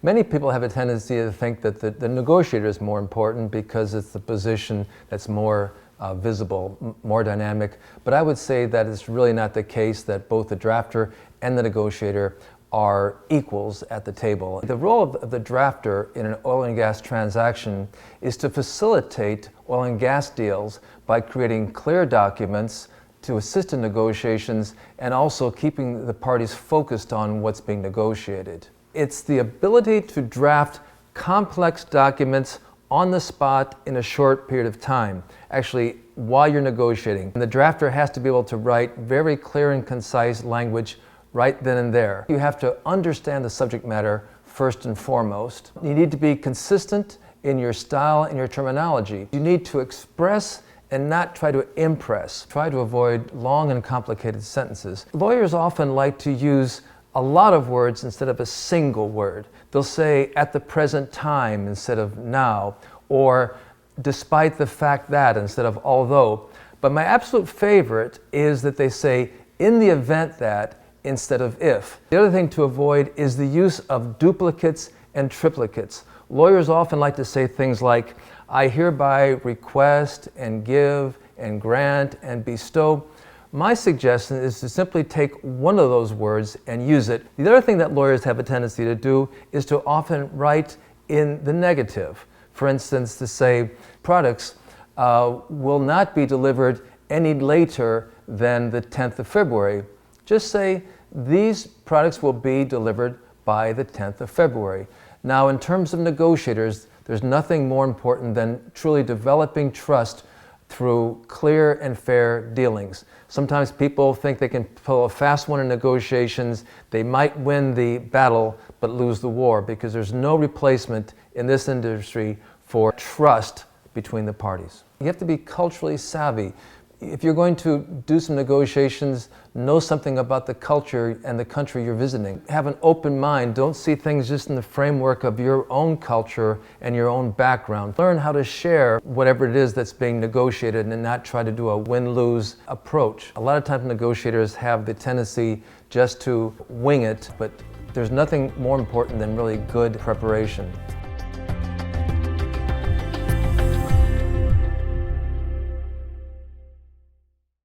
Many people have a tendency to think that the negotiator is more important because it's the position that's more visible, more dynamic. But I would say that it's really not the case, that both the drafter and the negotiator are equals at the table. The role of the drafter in an oil and gas transaction is to facilitate oil and gas deals by creating clear documents to assist in negotiations and also keeping the parties focused on what's being negotiated. It's the ability to draft complex documents on the spot in a short period of time, actually while you're negotiating. And the drafter has to be able to write very clear and concise language right then and there. You have to understand the subject matter first and foremost. You need to be consistent in your style and your terminology. You need to express and not try to impress. Try to avoid long and complicated sentences. Lawyers often like to use a lot of words instead of a single word. They'll say "at the present time" instead of "now," or "despite the fact that" instead of "although." But my absolute favorite is that they say "in the event that" instead of "if." The other thing to avoid is the use of duplicates and triplicates. Lawyers often like to say things like, "I hereby request and give and grant and bestow." My suggestion is to simply take one of those words and use it. The other thing that lawyers have a tendency to do is to often write in the negative. For instance, to say products will not be delivered any later than the 10th of February. Just say these products will be delivered by the 10th of February. Now, in terms of negotiators, there's nothing more important than truly developing trust through clear and fair dealings. Sometimes people think they can pull a fast one in negotiations. They might win the battle but lose the war, because there's no replacement in this industry for trust between the parties. You have to be culturally savvy. If you're going to do some negotiations, know something about the culture and the country you're visiting. Have an open mind. Don't see things just in the framework of your own culture and your own background. Learn how to share whatever it is that's being negotiated and not try to do a win-lose approach. A lot of times negotiators have the tendency just to wing it, but there's nothing more important than really good preparation.